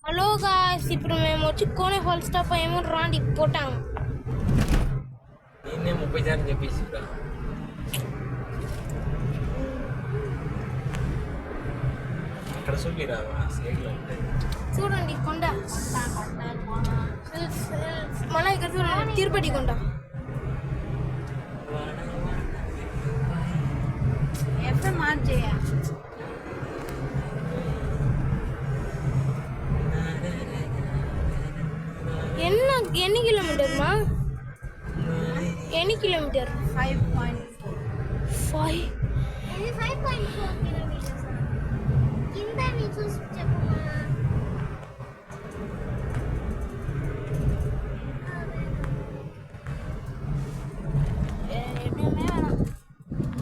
Hello guys, ఇప్పుడు మేము వచ్చి కోనే ఫాల్ స్టాప్ అయ్యాము. రాండి పోటాం. నేనే 30 సార్లు చెప్పేసి అక్కడ చూపిరా సైడ్లో చూడండి కొండ. మళ్ళీ ఇక్కడ చూడండి తిరుపతి కొండ. ఎఫ్ఎం ఆన్ చేయ. ఎన్ని కిలోమీటర్ మా? ఎన్ని కిలోమీటర్? 5.4. ఇది 5.4 కిలోమీటర్స్. కింద నీ చూసి చెప్పమ్మా.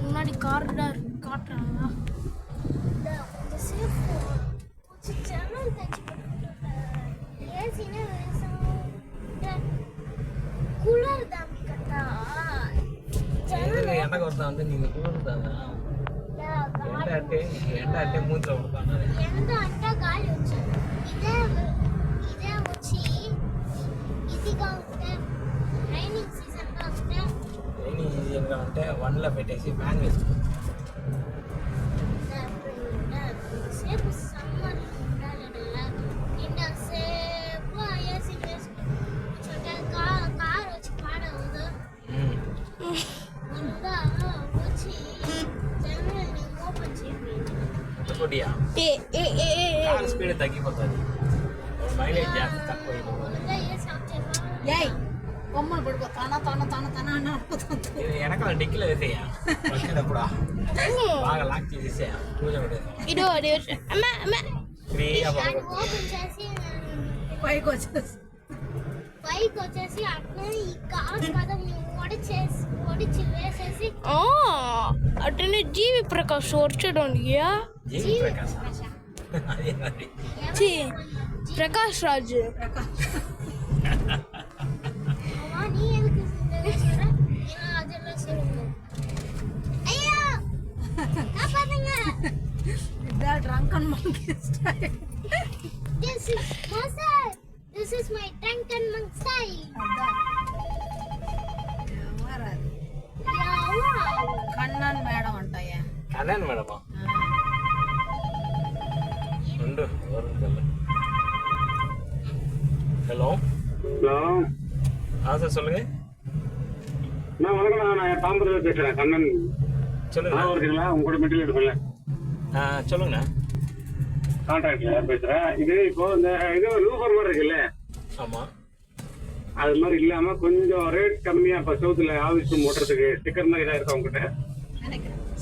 முன்னாடி கார்டர் காட்டுறாங்களா? ఎండ కొడతా ఉంటే నీకు కూడుతుందా? ఎండ అంటే మూతిలో కొడతాను. ఎండ అంటే గాలి వచ్చింది. ఇదే వచ్చి ఇదిగా ఉంటే రైనింగ్ సీజన్గా ఉంటే రైనింగ్ సీజన్గా ఉంటే వన్లో పెట్టేసి ఫ్యాన్ వేసుకో. సేపు సమ్మర్ ఉండాలి కదా, నిన్న సేపు ఏసీ వేసుకుంటే కారు వచ్చి పాడవదు. ముందా వచ్చి జనరల్ని ఓపెన్ చేయండి. కొద్దిగా కార్ స్పీడ్ తగ్గిపోతుంది, మైలేజ్ జాస్తి తక్కువ. ముందా ఏసీ ఆఫ్ చేయాలి. ఏయ్ బొమ్మలు పడిపో తన అని అనుకుంటుంది. వెనకాల డిక్కీలో వేసేయా వచ్చేటప్పుడు బాగా లాక్ చేసేసేయా. పూజ పెట్టేసా ఇదో ఫ్రీగా ఓపెన్ చేసి పైకి వచ్చేసి పైకి వచ్చేసి అట్లా ఈ కార్ కదా ఒడిచి వేసేసి అట్లనే జీవి ప్రకాష్ వచ్చాడండి. జీవి ప్రకాశ్ అదే ప్రకాష్ రాజ్ நீ எதுக்கு சொல்ற? நான் அதெல்லாம் சொல்லுங்க. ஐயா காப்பாத்துங்க. The drunken monkey style. This is Master. This is my drunken monk style. Kannan madam అంటాయా? కన్నన్ మేడమా? ఉండు. Hello hello. சார் சொல்லுங்க. நான் வணக்கம், நான் தாம்பரத்தில் பேசுகிறேன். கண்ணன் சொல்லுங்க. இருக்கீங்களா? உங்க கூட மெட்டீரியல் எடுக்கல. சொல்லுங்கண்ணா. கான்ட்ராக்டில் பேசுகிறேன். இது இப்போ இந்த இது லூஃபர் மாதிரி இருக்குல்ல, ஆமாம், அது மாதிரி இல்லாமல் கொஞ்சம் ரேட் கம்மியாக இப்போ சவுத்தில் ஆஃபீஸ் ஓட்டுறதுக்கு ஸ்டிக்கர் மாதிரி இதாக இருக்கா உங்ககிட்ட?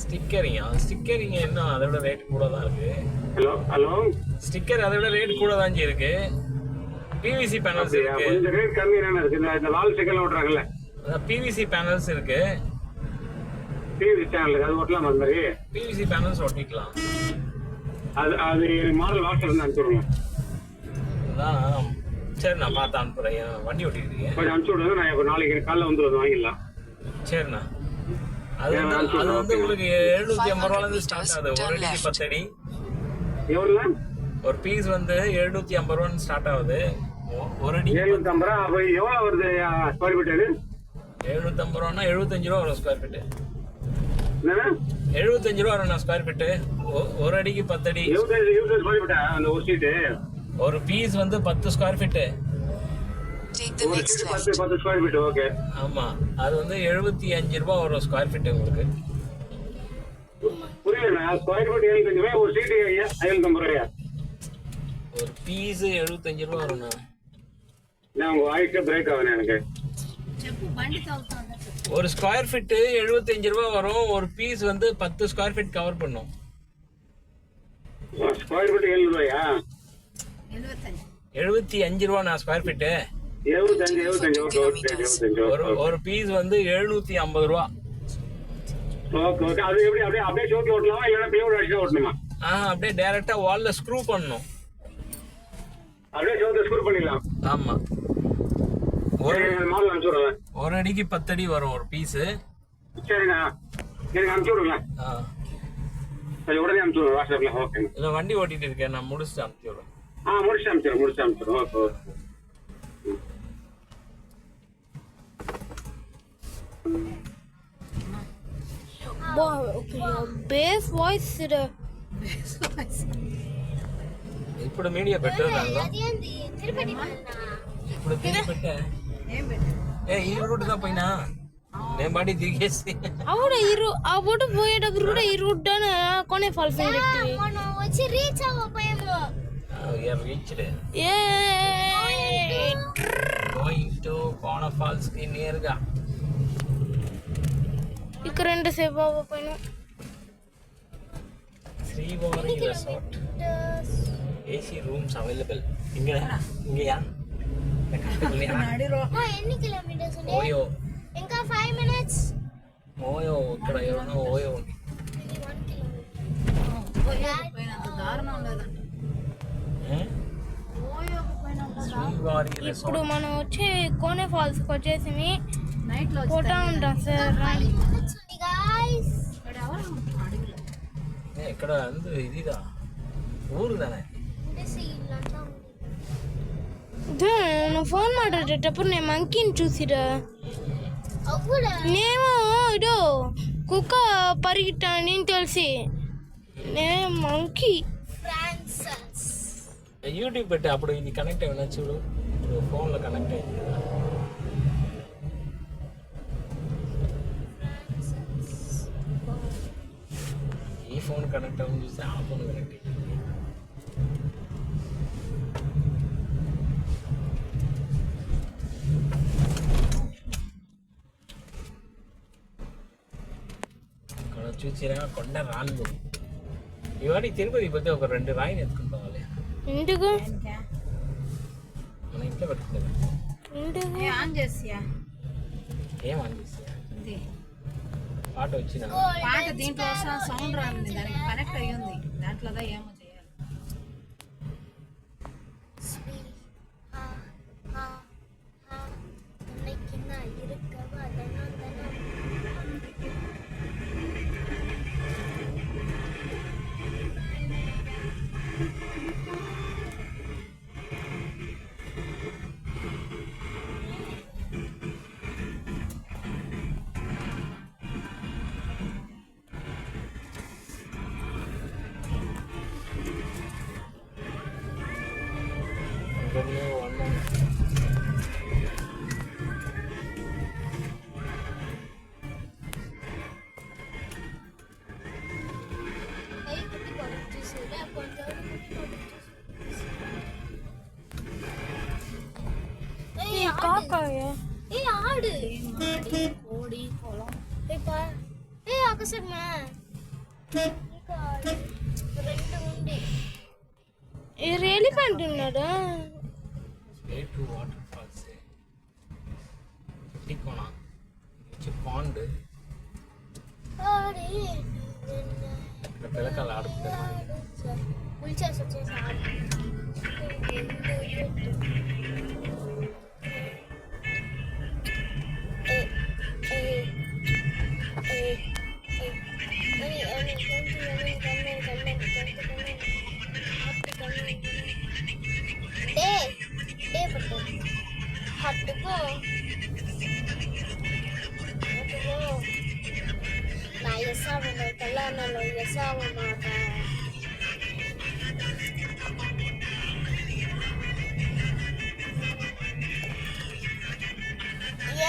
ஸ்டிக்கரிங்க இன்னும் அதை விட ரேட் கூட தான் இருக்கு. ஹலோ. ஸ்டிக்கர் அதை விட ரேட் கூட தான் இருக்கு. பிவிசி பேனல்ஸ் இருக்கு. கொஞ்சம் ரேட் கம்மி என்ன இருக்கு? இந்த வால் ஸ்டிக்கர் ஓட்டுறாங்கல்ல, பிவிசி பேனல்ஸ் இருக்கு. டிவி சேனலுக்கு அது ஓட்டலாம். அந்த மாதிரி பிவிசி பேனல்ஸ் ஒட்டிக்கலாம். அது மாடல் வாட்ஸ்அப் அனுப்பிச்சுடுங்க. அதான் சரி, நான் பார்த்து அனுப்புறேன். வண்டி ஓட்டிருக்கீங்க, கொஞ்சம் அனுப்பிச்சு விடுங்க. நான் இப்போ நாளைக்கு காலைல வந்து வாங்கிடலாம். சரிண்ணா. அது வந்து உங்களுக்கு 750 ரூபாயிலிருந்து ஸ்டார்ட் ஆகுது. ஒரு அடிக்கு 10 அடி. எவ்வளோ? ஒரு பீஸ் வந்து 750 ரூபான்னு ஸ்டார்ட் ஆகுது. ஒரு அடி 750 ரூபா. அப்போ எவ்வளோ வருது ஸ்கொயர் ஃபீட்? அது 750 ரூபான்னா 75 ரூபா வரும் ஸ்கொயர் ஃபீட்டு. என்னன்னா 75 ரூபா வரும் ஸ்கொயர் ஃபீட்டு. ஒரு அடிக்கு 10 அடி. 25 ஸ்கொயர் ஃபீட்டா அந்த ஒரு சீட்டு? ஒரு பீஸ் வந்து 10 square feet. 10 square feet. Okay. ஆமா, அது வந்து 75 ரூபா வரும் ஸ்கொயர் ஃபீட் உங்களுக்கு. புரியல. ஸ்கொயர் ஃபீட் 75 ரூபாய், ஒரு சீட்டு 550 ரூபாயா? ஒரு பீஸ் 75 ரூபா வரும்ண்ணா. நான் உங்க வாய்ஸே பிரேக் ஆகுது எனக்கு. చెప్పు బండి తవ్వుతా. ஒரு ஸ்கொயர் ஃபீட்டு 75 ரூபா வரும். ஒரு பீஸ் வந்து 10 ஸ்கொயர் ஃபீட் கவர் பண்ணும். ஸ்கொயர் ஃபீட் 7 ரூபாயா? 75 ரூபா ஸ்கொயர் ஃபீட்டு. 75. ஓகே. ஒரு பீஸ் வந்து 750 ரூபா. ஓகே. அது எப்படி அப்படியே சோக்கி ஓட்டலாமா இல்லைன்னா பிளேவுட் அடிச்சு ஓட்டணுமா? அப்படியே டைரக்டா வால்ல ஸ்க்ரூ பண்ணணும். அப்படியே சோக்கி ஸ்க்ரூ பண்ணிடலாம். ஆமா. மாடல் அனுப்பிச்சு விடுங்க. ஒரு அடிக்கு 10 அடி வரும் ஒரு பீஸ். சரிண்ணா, எனக்கு அனுப்பிச்சு விடுங்க. சரி, உடனே அனுப்பிச்சு விடுங்க வாட்ஸ்அப்ல. ஓகே. இல்லை, வண்டி ஓட்டிட்டு இருக்கேன், நான் முடிச்சுட்டு அனுப்பிச்சு விடுறேன். முடிச்சு அனுப்பிச்சிடும். ஓகே. బేస్ వాయిస్ ఇప్పుడు మీడియా పెట్టారు దానిలో. ఇప్పుడు పెట్టా ఈ రూట్ గా పోయినా నేను బాడీ దిగేసి అవును ఆ బోటు పోయేటప్పుడు కూడా ఈ రూట్ కొనే ఫాల్స్ మనం వచ్చి రీచ్ అవ్వకపోయాము. Reached going to Kona falls కి నియర్ గా ఇక్కడ 2 సేపు అవ్వకపోయినా. Srivari resort AC rooms available. ఇంగయా ఎన్ని కిలోమీటర్స్ ఓయో ఇంకా 5 మినిట్స్. ఓయో ఇక్కడ ఎవరో ఓయో ఉంది. శ్రీవారి ఇప్పుడు రిసార్ట్ మనం వచ్చి కోనే ఫాల్స్ కి వచ్చేసి నైట్ లో ఫోటో ఉంటాం సార్. ఇక్కడ ఇదిదా ఊరుదానే. నువ్వు ఫోన్ మాట్లాడేటప్పుడు నేను మంకీని చూసిరా. నేమో ఇదో కుక్క పరిగెట్టాని తెలిసి నేను మంకీ. యూట్యూబ్ పెట్టి అప్పుడు ఇది కనెక్ట్ అయినా చూడు. ఇప్పుడు ఫోన్లో కనెక్ట్ అయింది కదా. ఈ ఫోన్ కనెక్ట్ అవ్వని చూస్తే ఆ ఫోన్ కనెక్ట్ అయింది. ఇక్కడ చూసిరా కొండ రాళ్ళు. ఇవాటికి తిరుపతి పోతే ఒక 2 రాయిని ఎత్తుకుని పోవాలి. ఎందుకు మన ఇంట్లో పెట్టుకుంటే ఆన్ చేసియా ఏం అనిపిస్తుంది పాట వచ్చిన పాట దీంట్లో సౌండ్ రాంది, దానికి కనెక్ట్ అయ్యింది. దాంట్లో ఏమో చేయాలి. ఆడు కోడి పొలం ఒకసారి ఎలిఫెంట్ ఉన్నాడా? వాటర్ ఫాల్స్ కొన పాండ్ పిల్లకాయలు ఆడుకుంటారు.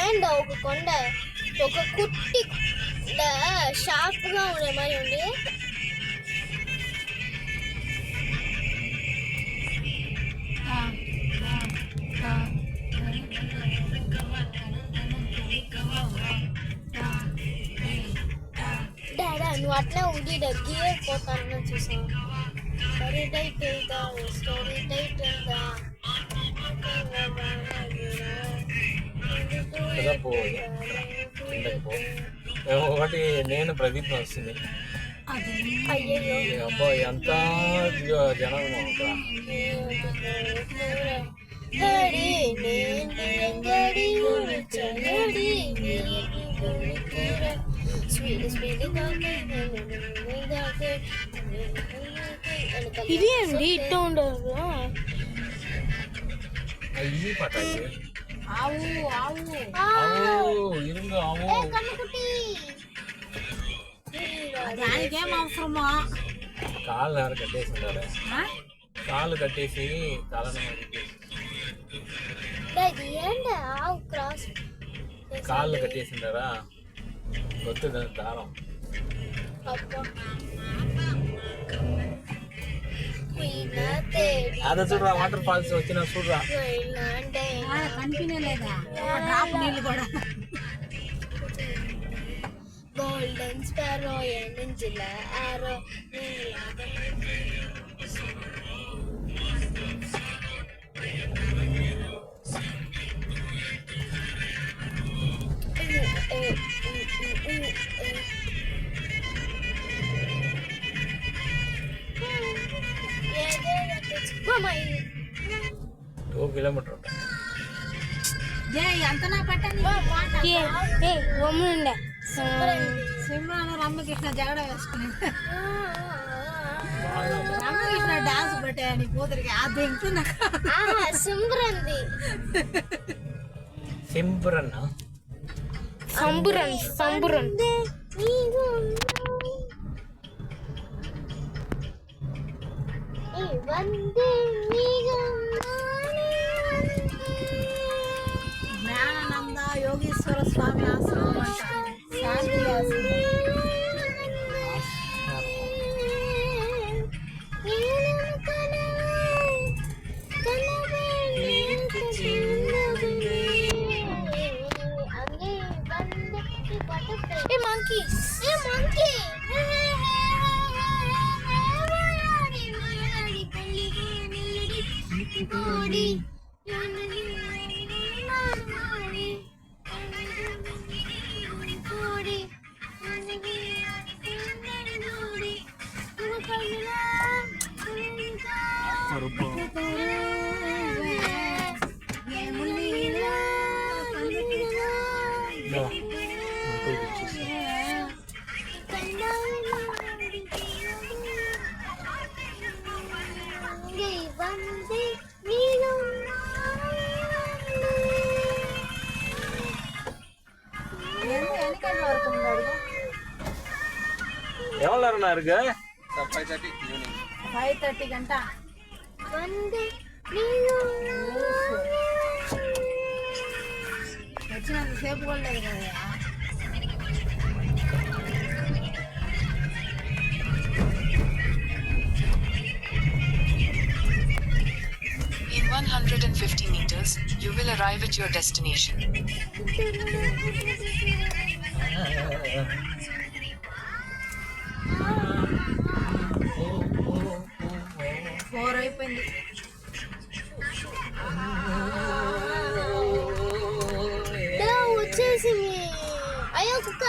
ఏంటో ఒక కొండ ఒక కుట్టి షార్ప్ గా ఉండే మరి ఉంది. డాడా నువ్వు అట్లా ఉండి గీర్ పోతాను చూసావు. స్టోరీ టైటిల్ దా ఒకటి నేను ప్రదీప్ వస్తుంది. అబ్బా ఎంత జనం ఇది అండి ఇట్లా ఉండదు. ఈ పటాయి ఆవు ఆవు ఆవు ఇరుంగు ఆవు కన్నుకుట్టి దానికేం అవసరమో కాళ్ళు ఎవరు కట్టేసి ఉండాలి ఆ? కాళ్ళు కట్టేసి తలని డాడీ ఏంటి ఆవు క్రాస్ కాళ్ళు కట్టేసి ఉండారా గొత్తు దారం అబ్బా వీణా తేడి అదే చూడరా వాటర్ ఫాల్స్ వచ్చిన చూడరా వీణా అంటే కనిపినే లేదా ఒక డ్రాప్ నీళ్ళు కూడా గోల్డెన్ స్పారో ఏంజిల ఆరో టూ కిలోమీటర్ ఉంటుంది ఎంత నా పట్టని ఒమ్ముండే సిమ్రాను రమ్మకృష్ణ జగడ వేసుకుని రమ్మకృష్ణ డాన్స్ పెట్టే నీ కూతురికి అది ఇంకున్నా సంబరంది సింపురన్న సంబురన్ సంబురన్ జ్ఞానానంద యోగేశ్వర స్వామి ఆశ్రమం అంట శాంతి ఆశ్రమం monkey. Hey, monkey. எவ்வளோ நேரம் இருக்கு 5:30 గంట వచ్చినంత సేపు కూడా లేదు కదా In 150 meters, you will arrive at your destination. 4 అయిపోయింది వచ్చేసింది అయ్యో కుక్క